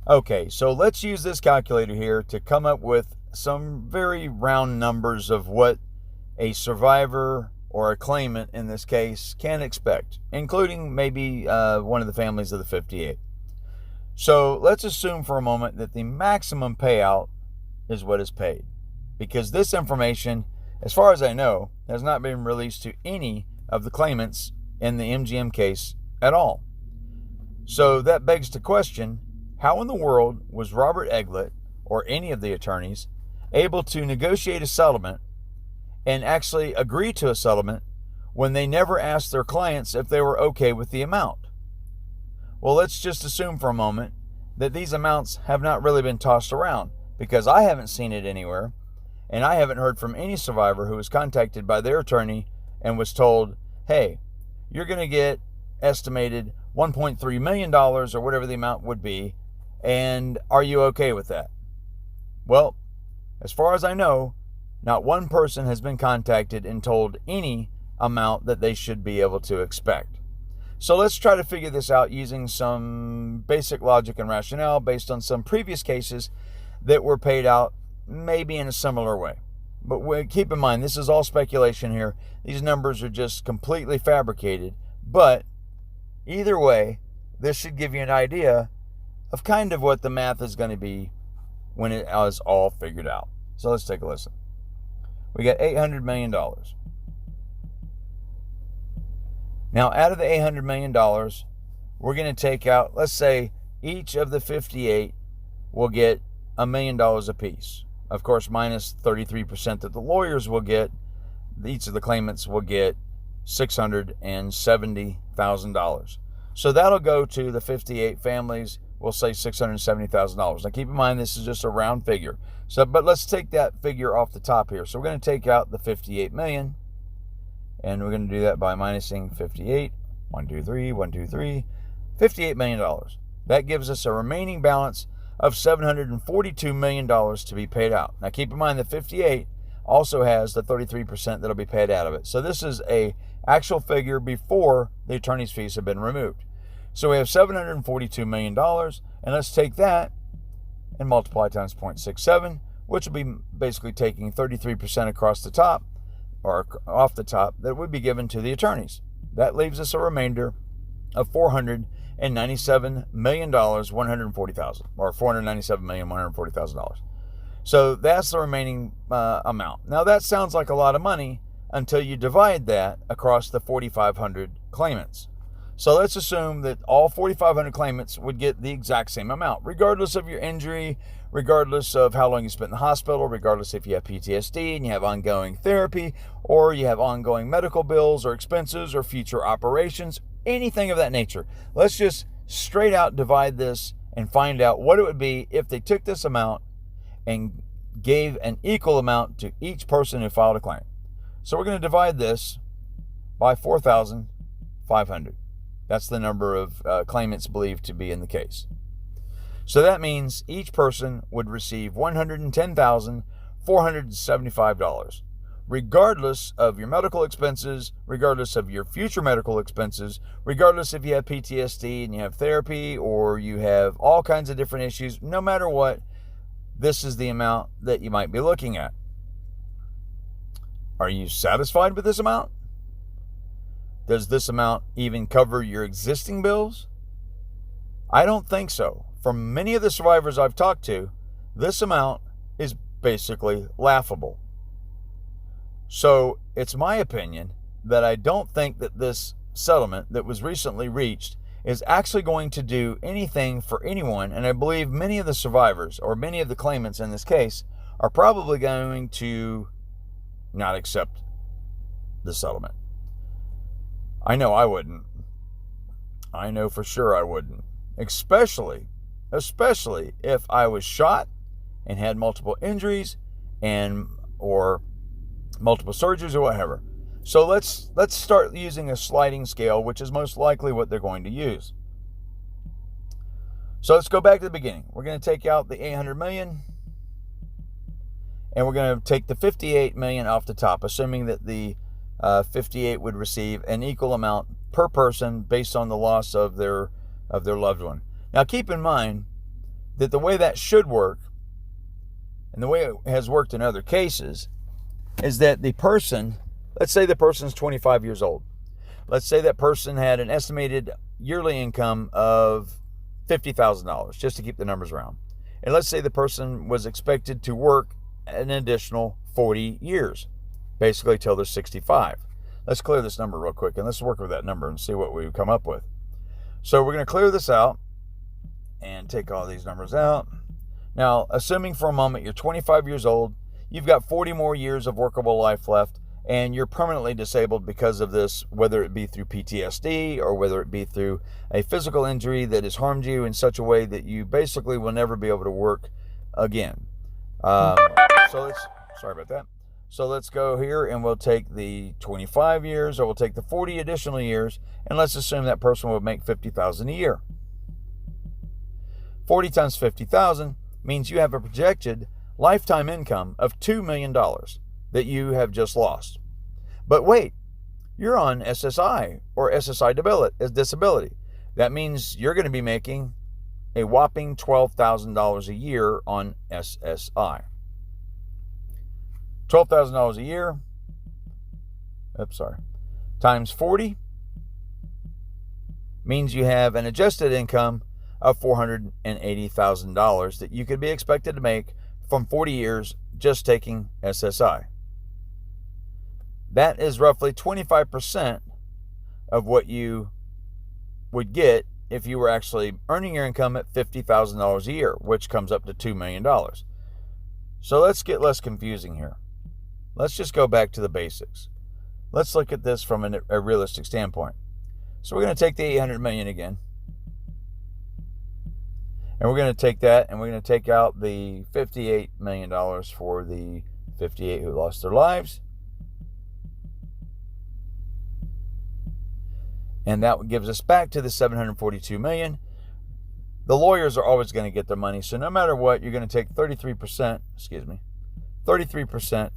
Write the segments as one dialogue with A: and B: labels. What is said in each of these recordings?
A: Okay, so let's use this calculator here to come up with some very round numbers of what a survivor or a claimant in this case can expect, including maybe one of the families of the 58. So let's assume for a moment that the maximum payout is what is paid, because this information, as far as I know, has not been released to any of the claimants in the MGM case at all. So that begs the question, how in the world was Robert Egglet, or any of the attorneys, able to negotiate a settlement and actually agree to a settlement when they never asked their clients if they were okay with the amount? Well, let's just assume for a moment that these amounts have not really been tossed around, because I haven't seen it anywhere, and I haven't heard from any survivor who was contacted by their attorney and was told, hey, you're going to get estimated $1.3 million or whatever the amount would be, and are you okay with that? Well, as far as I know, not one person has been contacted and told any amount that they should be able to expect. So let's try to figure this out using some basic logic and rationale based on some previous cases that were paid out maybe in a similar way. But keep in mind, this is all speculation here. These numbers are just completely fabricated. But either way, this should give you an idea of kind of what the math is going to be when it is all figured out. So let's take a listen. We got $800 million. Now, out of the $800 million, we're going to take out, let's say, each of the 58 will get $1 million apiece. Of course, minus 33% that the lawyers will get. Each of the claimants will get $670,000. So that'll go to the 58 families. We'll say $670,000. Now, keep in mind, this is just a round figure. But let's take that figure off the top here. So we're going to take out the 58 million. And we're going to do that by minusing 58. 1, 2, 3, 1, 2, 3. $58 million. That gives us a remaining balance of $742 million to be paid out. Now keep in mind that 58 also has the 33% that'll be paid out of it. So this is a actual figure before the attorney's fees have been removed. So we have $742 million, and let's take that and multiply times 0.67, which will be basically taking 33% across the top, or off the top, that would be given to the attorneys. That leaves us a remainder of $497,140,000, or $497,140,000. So that's the remaining amount. Now that sounds like a lot of money until you divide that across the 4,500 claimants. So let's assume that all 4,500 claimants would get the exact same amount, regardless of your injury, regardless of how long you spent in the hospital, regardless if you have PTSD and you have ongoing therapy, or you have ongoing medical bills or expenses or future operations, anything of that nature. Let's just straight out divide this and find out what it would be if they took this amount and gave an equal amount to each person who filed a claim. So we're going to divide this by 4,500. That's the number of claimants believed to be in the case. So that means each person would receive $110,475, regardless of your medical expenses, regardless of your future medical expenses, regardless if you have PTSD and you have therapy or you have all kinds of different issues. No matter what, this is the amount that you might be looking at. Are you satisfied with this amount? Does this amount even cover your existing bills? I don't think so. From many of the survivors I've talked to, this amount is basically laughable. So it's my opinion that I don't think that this settlement that was recently reached is actually going to do anything for anyone. And I believe many of the survivors, or many of the claimants in this case, are probably going to not accept the settlement. I know I wouldn't. I know for sure I wouldn't. Especially if I was shot and had multiple injuries or multiple surgeries or whatever. So let's start using a sliding scale, which is most likely what they're going to use. So let's go back to the beginning. We're going to take out the $800 million, and we're going to take the $58 million off the top, assuming that the 58 would receive an equal amount per person based on the loss of their loved one. Now keep in mind that the way that should work, and the way it has worked in other cases, is that the person, let's say the person's 25 years old. Let's say that person had an estimated yearly income of $50,000, just to keep the numbers round. And let's say the person was expected to work an additional 40 years, basically till they're 65. Let's clear this number real quick, and let's work with that number and see what we come up with. So we're going to clear this out and take all these numbers out. Now, assuming for a moment you're 25 years old, you've got 40 more years of workable life left, and you're permanently disabled because of this, whether it be through PTSD or whether it be through a physical injury that has harmed you in such a way that you basically will never be able to work again. Sorry about that. So let's go here and we'll take the 25 years, or we'll take the 40 additional years, and let's assume that person would make $50,000 a year. 40 times 50,000 means you have a projected lifetime income of $2 million that you have just lost. But wait, you're on SSI or SSI disability. That means you're going to be making a whopping $12,000 a year on SSI. $12,000 a year, times 40 means you have an adjusted income of $480,000 that you could be expected to make from 40 years just taking SSI. That is roughly 25% of what you would get if you were actually earning your income at $50,000 a year, which comes up to $2 million. So let's get less confusing here. Let's just go back to the basics. Let's look at this from a realistic standpoint. So we're going to take the $800 million again. And we're going to take that and we're going to take out the $58 million for the 58 who lost their lives. And that gives us back to the $742 million. The lawyers are always going to get their money. So no matter what, you're going to take 33%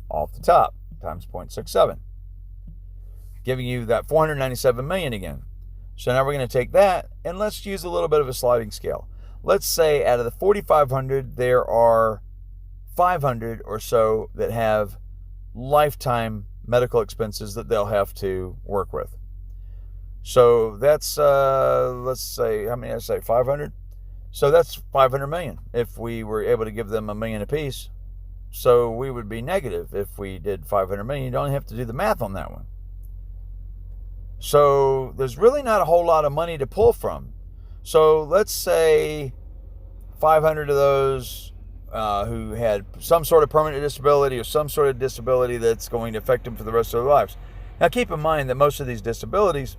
A: off the top times 0.67, giving you that $497 million again. So now we're going to take that and let's use a little bit of a sliding scale. Let's say out of the 4,500, there are 500 or so that have lifetime medical expenses that they'll have to work with. So that's, let's say, how many did I say, 500? So that's 500 million if we were able to give them $1 million apiece. So we would be negative if we did 500 million. You don't have to do the math on that one. So there's really not a whole lot of money to pull from. So let's say 500 of those who had some sort of permanent disability or some sort of disability that's going to affect them for the rest of their lives. Now keep in mind that most of these disabilities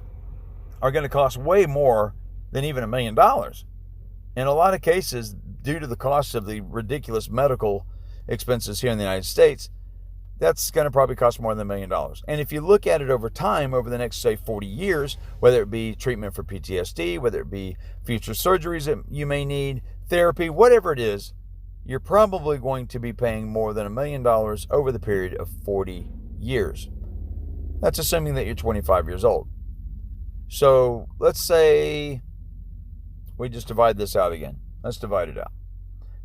A: are going to cost way more than even $1 million. In a lot of cases, due to the cost of the ridiculous medical expenses here in the United States, that's going to probably cost more than $1 million. And if you look at it over time, over the next, say, 40 years, whether it be treatment for PTSD, whether it be future surgeries that you may need, therapy, whatever it is, you're probably going to be paying more than $1 million over the period of 40 years. That's assuming that you're 25 years old. So let's say we just divide this out again. Let's divide it out.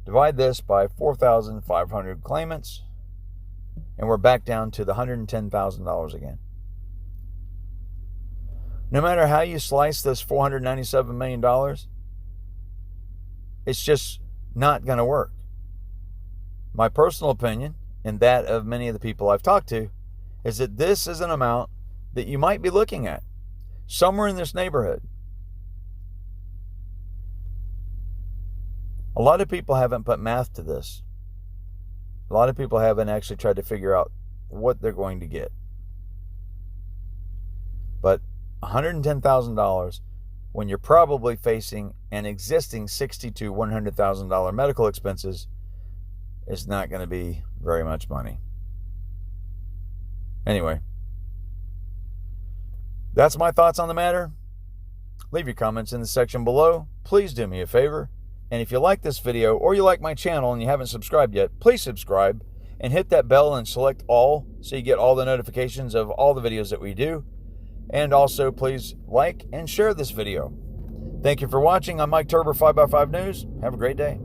A: Divide this by 4,500 claimants, and we're back down to the $110,000 again. No matter how you slice this $497 million, it's just not going to work. My personal opinion, and that of many of the people I've talked to, is that this is an amount that you might be looking at somewhere in this neighborhood. A lot of people haven't put math to this. A lot of people haven't actually tried to figure out what they're going to get. But $110,000 when you're probably facing an existing $60,000 to $100,000 medical expenses is not going to be very much money. Anyway, that's my thoughts on the matter. Leave your comments in the section below. Please do me a favor. And if you like this video or you like my channel and you haven't subscribed yet, please subscribe and hit that bell and select all so you get all the notifications of all the videos that we do. And also please like and share this video. Thank you for watching. I'm Mike Turber, 5x5 News. Have a great day.